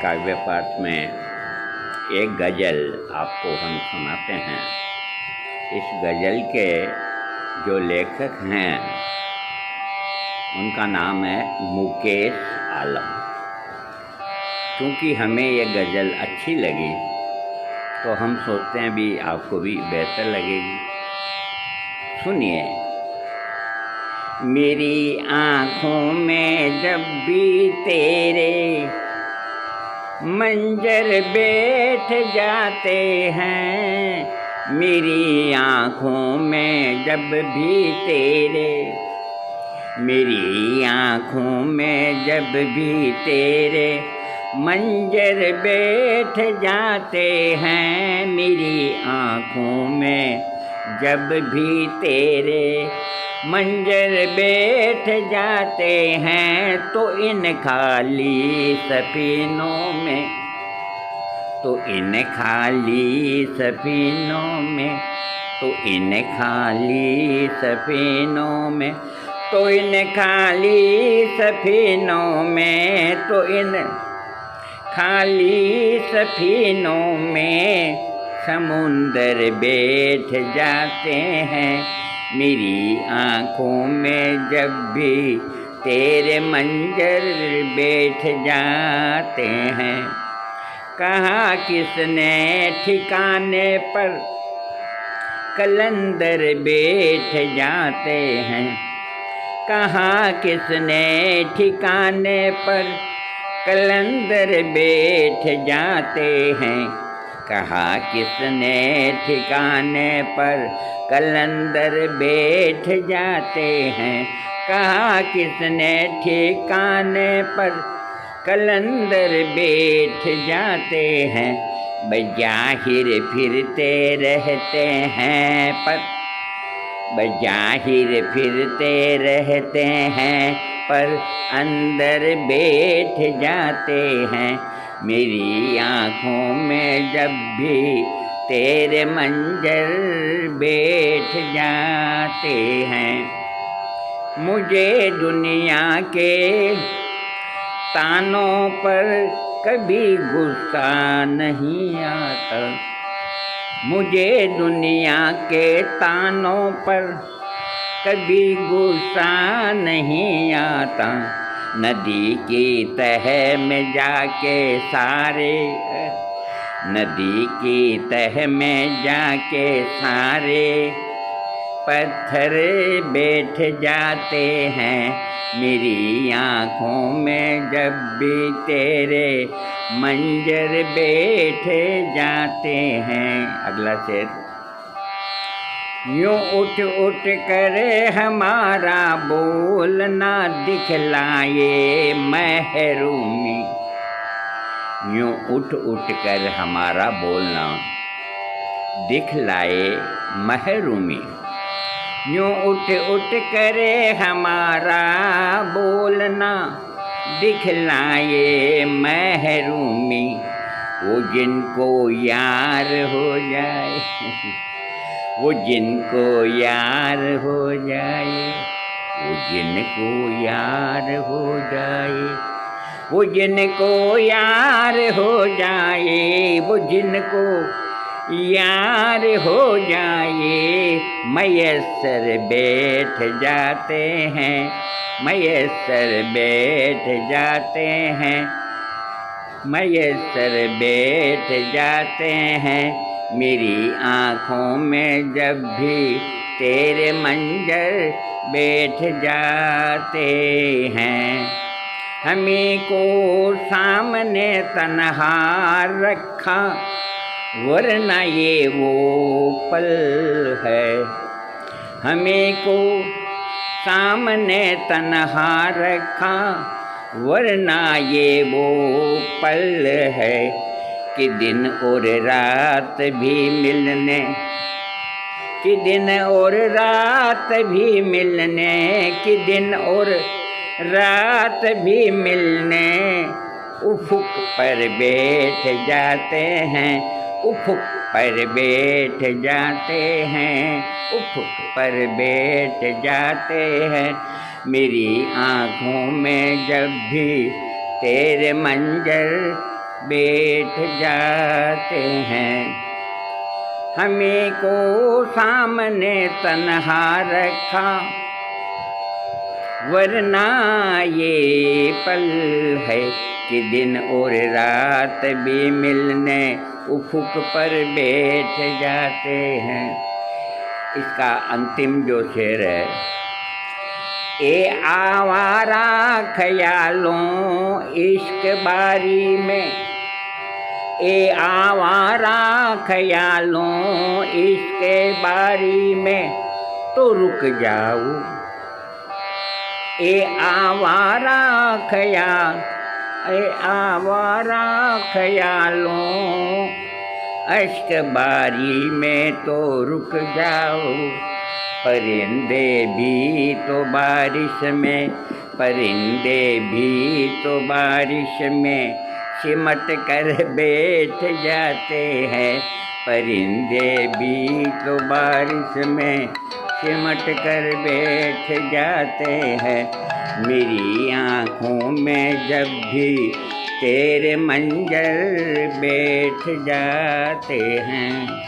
काव्य पाठ में एक गज़ल आपको हम सुनाते हैं। इस गज़ल के जो लेखक हैं उनका नाम है मुकेश आलम। क्योंकि हमें ये गज़ल अच्छी लगी तो हम सोचते हैं भी आपको भी बेहतर लगेगी। सुनिए। मेरी आँखों में जब भी तेरे मंजर बैठ जाते हैं, मेरी आँखों में जब भी तेरे, मेरी आँखों में जब भी तेरे मंजर बैठ जाते हैं, मेरी आँखों में जब भी तेरे मंजर बैठ जाते हैं, तो इन खाली सफीनों में, तो इन खाली सफीनों में, तो इन खाली सफीनों में, तो इन खाली सफीनों में, तो इन खाली सफीनों में समुंदर बैठ जाते हैं, मेरी आँखों में जब भी तेरे मंजर बैठ जाते हैं। कहाँ किसने ठिकाने पर कलंदर बैठ जाते हैं, कहाँ किसने ठिकाने पर कलंदर बैठ जाते हैं, कहाँ किसने ठिकाने पर कलंदर बैठ जाते हैं, कहाँ किसने ठिकाने पर कलंदर बैठ जाते हैं। बज़ाहिर फिरते रहते हैं पर, बज़ाहिर फिरते रहते हैं पर अंदर बैठ जाते हैं, मेरी आँखों में जब भी तेरे मंजर बैठ जाते हैं। मुझे दुनिया के तानों पर कभी गुस्सा नहीं आता, मुझे दुनिया के तानों पर कभी गुस्सा नहीं आता। नदी की तह में जाके सारे, नदी की तह में जाके सारे पत्थर बैठ जाते हैं, मेरी आँखों में जब भी तेरे मंजर बैठ जाते हैं। अगला शेर। यूँ उठ उठ कर हमारा बोलना दिखलाए महरूमी, यूँ उठ उठ कर हमारा बोलना दिखलाए महरूमी, यूँ उठ उठ कर हमारा बोलना दिखलाए महरूमी। वो जिनको यार हो जाए, वो जिनको यार हो जाए, वो जिनको यार हो जाए, वो जिनको यार हो जाए, वो जिनको यार हो जाए, मयस्सर बैठ जाते हैं, मयस्सर बैठ जाते हैं, मयस्सर बैठ जाते हैं, मेरी आँखों में जब भी तेरे मंजर बैठ जाते हैं। हमें को सामने तन्हा रखा वरना ये वो पल है, हमें को सामने तन्हा रखा वरना ये वो पल है, कि दिन और रात भी मिलने, कि दिन और रात भी मिलने, कि दिन और रात भी मिलने, उफ़ुक़ पर बैठ जाते हैं, उफ़ुक़ पर बैठ जाते हैं, उफ़ुक़ पर बैठ जाते हैं, मेरी आँखों में जब भी तेरे मंजर बैठ जाते हैं। हमें को सामने तन्हा रखा, वरना ये पल है कि दिन और रात भी मिलने उफुक पर बैठ जाते हैं। इसका अंतिम जो शेर है, ए आवारा ख्यालों इश्क बारी में, ए आवारा ख्यालों इश्क बारी में तो रुक जाओ। ए आवारा ख्याल, ए आवारा ख्यालों इश्क बारी में तो रुक जाओ। परिंदे भी तो बारिश में, परिंदे भी तो बारिश में सिमट कर बैठ जाते हैं। परिंदे भी तो बारिश में सिमट कर बैठ जाते हैं। मेरी आँखों में जब भी तेरे मंजर बैठ जाते हैं।